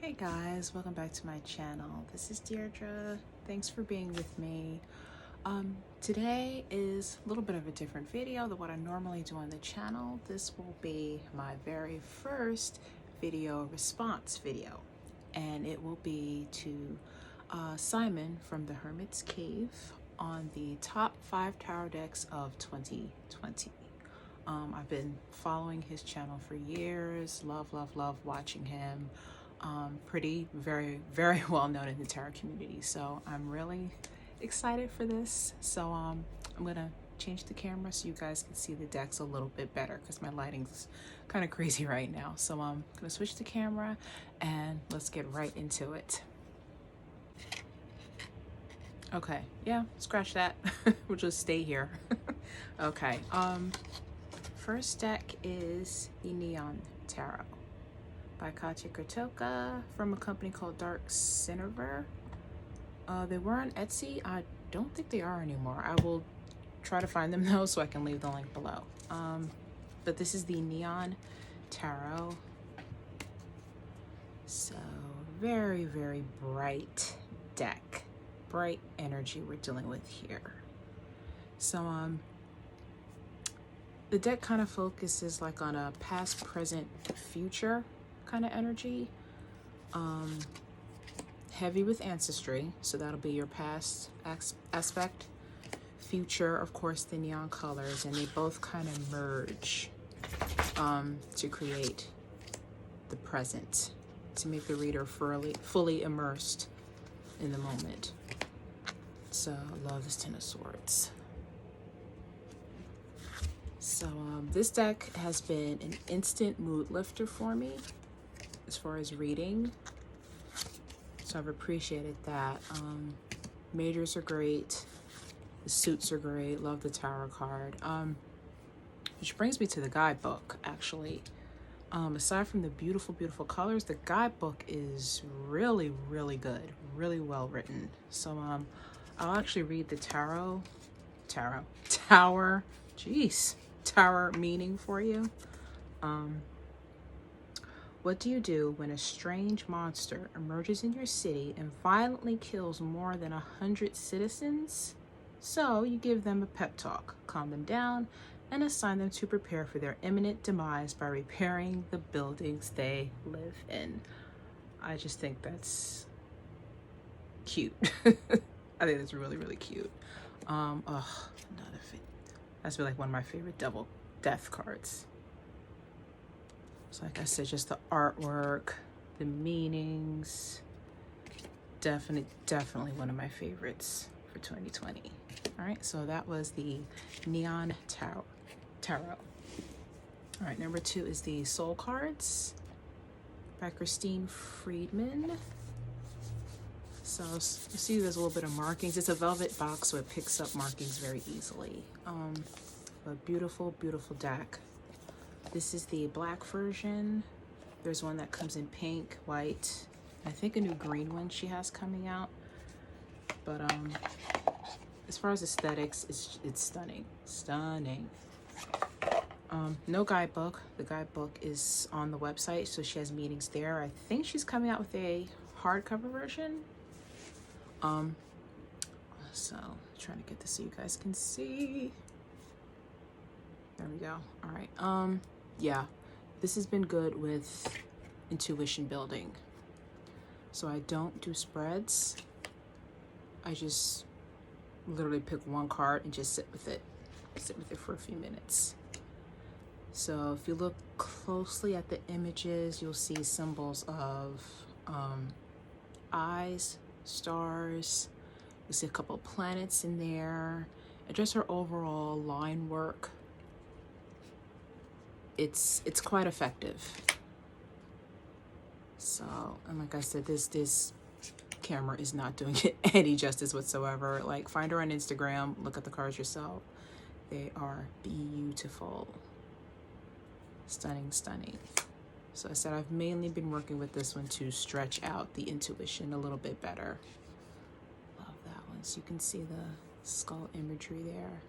Hey guys, welcome back to my channel. This is Deirdre. Thanks for being with me. Today is a little bit of a different video than what I normally do on the channel. This will be my very first video response video, and it will be to Simon from the Hermit's Cave on the top 5 tarot decks of 2020. I've been following his channel for years. Love watching him. Very well known in the tarot community. So I'm really excited for this. So I'm gonna change the camera so you guys can see the decks a little bit better because my lighting's kind of crazy right now. So I'm gonna switch the camera and let's get right into it. Okay, yeah, scratch that. We'll just stay here. Okay, first deck is the Neon Tarot by Katya Kurtoka from a company called Dark Cinever. They were on Etsy. I don't think they are anymore. I will try to find them though, so I can leave the link below. But this is the Neon Tarot. So very bright deck, bright energy we're dealing with here. So the deck kind of focuses like on a past, present, future kind of energy. Heavy with ancestry, so that'll be your past aspect. Future, of course, the neon colors, and they both kind of merge to create the present, to make the reader fully immersed in the moment. So I love this Ten of Swords. So this deck has been an instant mood lifter for me as far as reading. So I've appreciated that. Majors are great. The suits are great. Love the tarot card. Which brings me to the guidebook, actually. Aside from the beautiful colors, the guidebook is really good. Really well written. So I'll actually read the tower meaning for you. What do you do when a strange monster emerges in your city and violently kills more than 100 citizens? So you give them a pep talk, calm them down, and assign them to prepare for their imminent demise by repairing the buildings they live in. I just think that's cute. I think that's really cute. That's like one of my favorite double death cards. So like I said, just the artwork, the meanings, definitely one of my favorites for 2020. All right, so that was the Neon Tarot. All right, number 2 is the Soul Cards by Christine Friedman. So you see there's a little bit of markings. It's a velvet box, so it picks up markings very easily. A beautiful deck. This is the black version. There's one that comes in pink, white, I think a new green one she has coming out. But as far as aesthetics, it's stunning. No guidebook. The guidebook is on the website, so she has meanings there. I think she's coming out with a hardcover version. So trying to get this so you guys can see. There we go. All right. Yeah, this has been good with intuition building. So I don't do spreads. I just literally pick one card and just sit with it for a few minutes. So if you look closely at the images, you'll see symbols of eyes, stars. You'll see a couple of planets in there, and just her overall line work. It's quite effective. So, and like I said, this camera is not doing it any justice whatsoever. Like, find her on Instagram, look at the cards yourself. They are beautiful. Stunning. So I said I've mainly been working with this one to stretch out the intuition a little bit better. Love that one. So you can see the skull imagery there.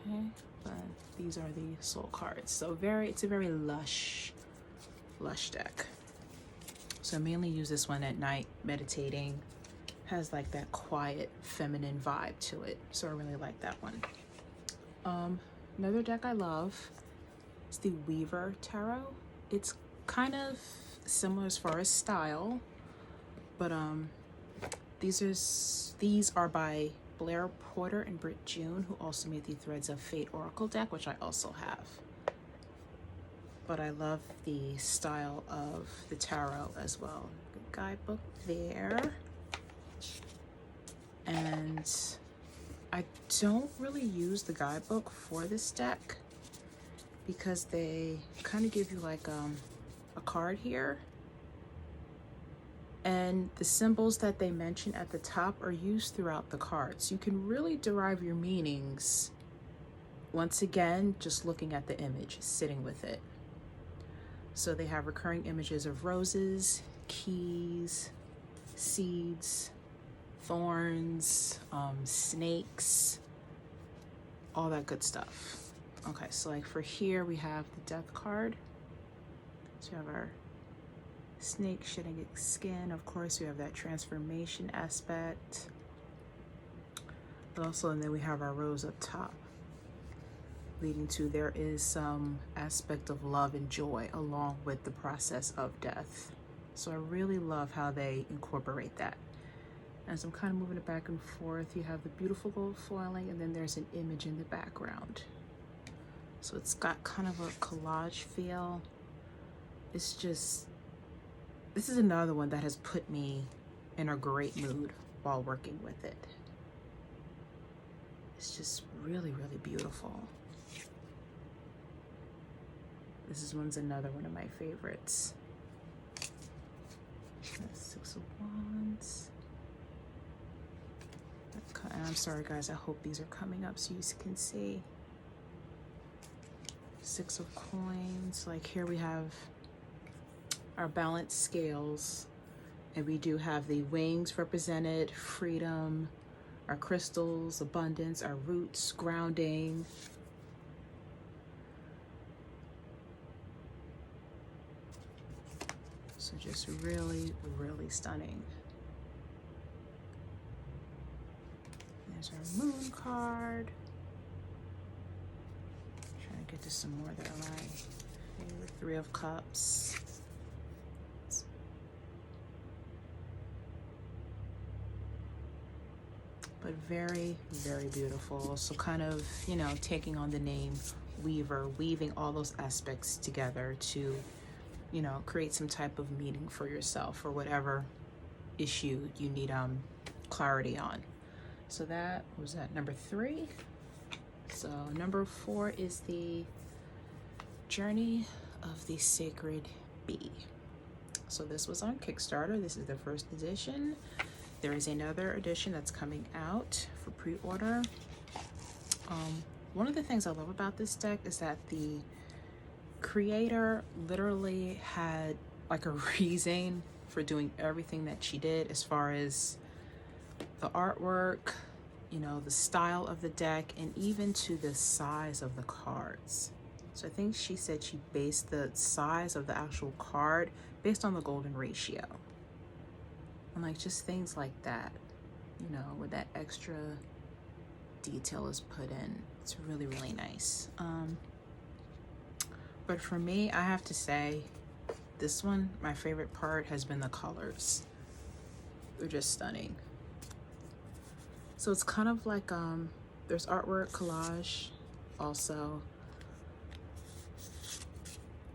Okay. But these are the soul cards. So it's a very lush deck. So I mainly use this one at night meditating. Has like that quiet feminine vibe to it, so I really like that one. Another deck I love is the Weaver Tarot. It's kind of similar as far as style, but these are by Blair Porter and Britt June, who also made the Threads of Fate Oracle deck, which I also have. But I love the style of the tarot as well. Good guidebook there. And I don't really use the guidebook for this deck because they kind of give you like a card here, and the symbols that they mention at the top are used throughout the cards. You can really derive your meanings, once again, just looking at the image, sitting with it. So they have recurring images of roses, keys, seeds, thorns, snakes, all that good stuff. Okay, so like for here we have the death card. So we have our snake shedding its skin. Of course, we have that transformation aspect. But also, and then we have our rose up top, leading to there is some aspect of love and joy along with the process of death. So I really love how they incorporate that. As I'm kind of moving it back and forth, you have the beautiful gold foiling, and then there's an image in the background. So it's got kind of a collage feel. It's just, this is another one that has put me in a great mood while working with it. It's just really, really beautiful. One's another one of my favorites. Six of Wands. And I'm sorry guys, I hope these are coming up so you can see. Six of Coins. Like here we have our balanced scales, and we do have the wings represented, freedom, our crystals, abundance, our roots, grounding. So just really, really stunning. There's our moon card. Trying to get to some more that are my favorite. Three of Cups. But very, very beautiful. So kind of, you know, taking on the name Weaver, weaving all those aspects together to, you know, create some type of meaning for yourself or whatever issue you need clarity on. So that was that number 3. So number 4 is the Journey of the Sacred Bee. So this was on Kickstarter. This is the first edition. There is another edition that's coming out for pre-order. One of the things I love about this deck is that the creator literally had like a reason for doing everything that she did, as far as the artwork, you know, the style of the deck, and even to the size of the cards. So I think she said she based the size of the actual card based on the golden ratio. And like just things like that, you know, where that extra detail is put in. It's really, really nice. But for me, I have to say, this one, my favorite part has been the colors. They're just stunning. So it's kind of like, there's artwork, collage also.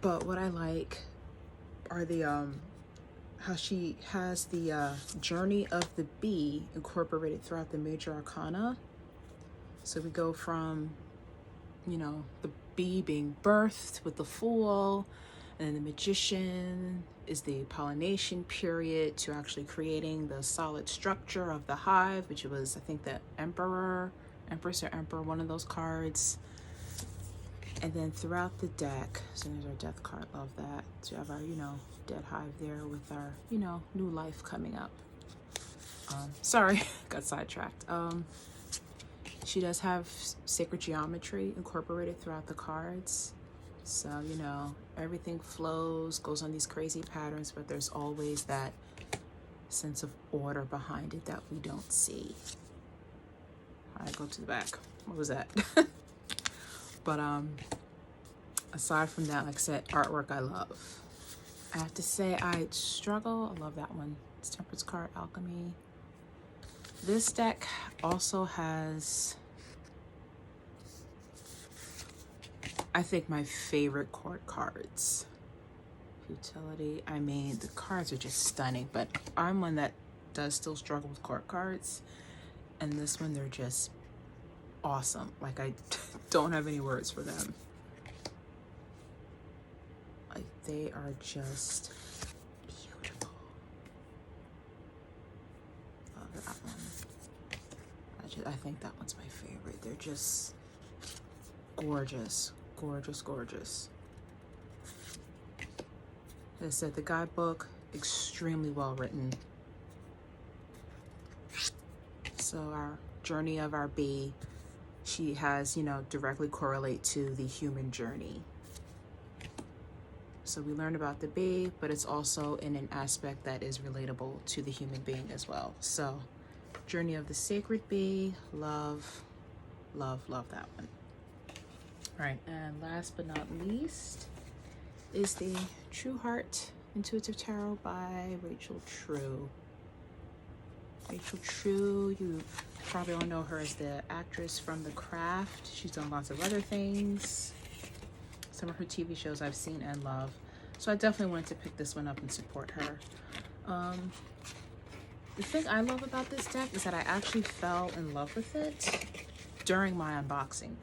But what I like are the, how she has the journey of the bee incorporated throughout the major arcana. So we go from, you know, the bee being birthed with the Fool, and then the Magician is the pollination period to actually creating the solid structure of the hive, which was, I think, the Empress or Emperor, one of those cards. And then throughout the deck, so there's our death card, love that. So we have our, you know, dead hive there with our, you know, new life coming up. Sorry, got sidetracked. She does have sacred geometry incorporated throughout the cards. So, you know, everything flows, goes on these crazy patterns, but there's always that sense of order behind it that we don't see. All right, go to the back. What was that? But aside from that, like I said, artwork I love. I have to say I struggle. I love that one. It's Temperance card, Alchemy. This deck also has, I think, my favorite court cards. Futility. I mean, the cards are just stunning, but I'm one that does still struggle with court cards. And this one, they're just awesome. Like, I don't have any words for them. Like, they are just beautiful. Love that one. I think that one's my favorite. They're just gorgeous, gorgeous, gorgeous. As I said, the guidebook, extremely well written. So our journey of our bee, she has, you know, directly correlate to the human journey. So we learn about the bee, but it's also in an aspect that is relatable to the human being as well. So journey of the sacred bee, love, love, love that one. All right, and last but not least is the True Heart Intuitive Tarot by Rachel True. Rachel True, you probably all know her as the actress from The Craft. She's done lots of other things. Some of her TV shows I've seen and love. So I definitely wanted to pick this one up and support her. The thing I love about this deck is that I actually fell in love with it during my unboxing.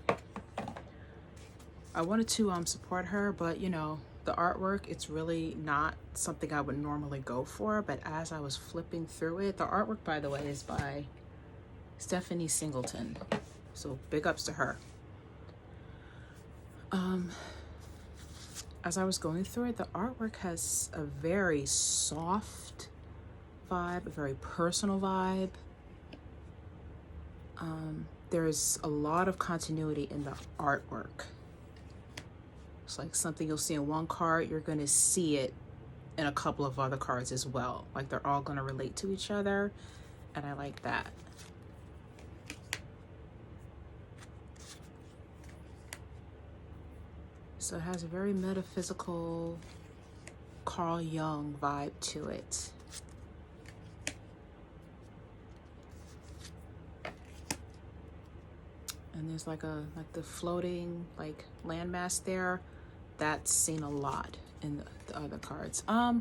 I wanted to support her, but you know, the artwork, it's really not something I would normally go for. But as I was flipping through it, the artwork, by the way, is by Stephanie Singleton. So big ups to her. As I was going through it, the artwork has a very soft vibe, a very personal vibe. There's a lot of continuity in the artwork. It's like something you'll see in one card, you're going to see it in a couple of other cards as well. Like they're all going to relate to each other, and I like that. So it has a very metaphysical Carl Jung vibe to it. And there's like the floating like landmass there. That's seen a lot in the other cards. I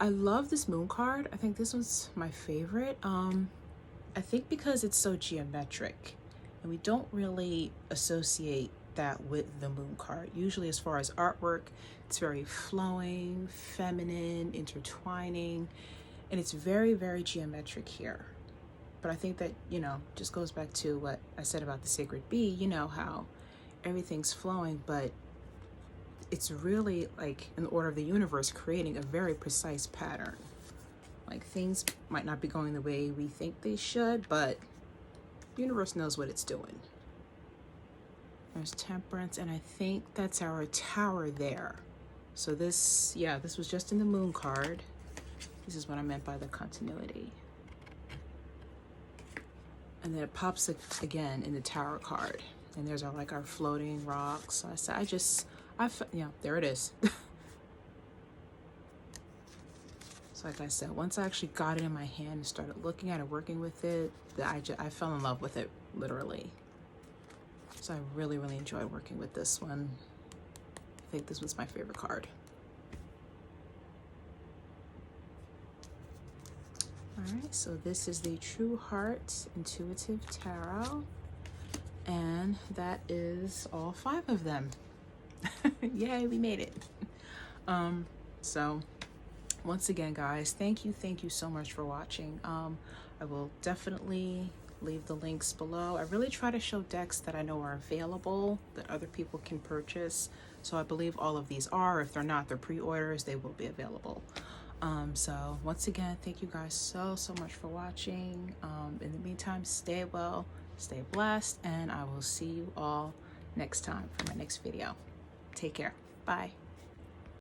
love this moon card. I think this one's my favorite. I think because it's so geometric, and we don't really associate that with the moon card. Usually as far as artwork, it's very flowing, feminine, intertwining, and it's very, very geometric here. But I think that, you know, just goes back to what I said about the sacred bee, you know, how everything's flowing, but it's really like in the order of the universe, creating a very precise pattern. Like things might not be going the way we think they should, but the universe knows what it's doing. There's Temperance, and I think that's our tower there. So this, yeah, this was just in the moon card. This is what I meant by the continuity. And then it pops again in the tower card. And there's our floating rocks. So yeah, there it is. So like I said, once I actually got it in my hand and started looking at it, working with it, I fell in love with it, literally. So I really, really enjoy working with this one. I think this was my favorite card. All right, so this is the True Heart Intuitive Tarot, and that is all 5 of them. Yay, we made it. So once again, guys, thank you so much for watching. I will definitely leave the links below. I really try to show decks that I know are available that other people can purchase. So I believe all of these are. If they're not, they're pre-orders, they will be available. So once again, thank you guys so much for watching. In the meantime, stay well, stay blessed, and I will see you all next time for my next video. Take care. Bye.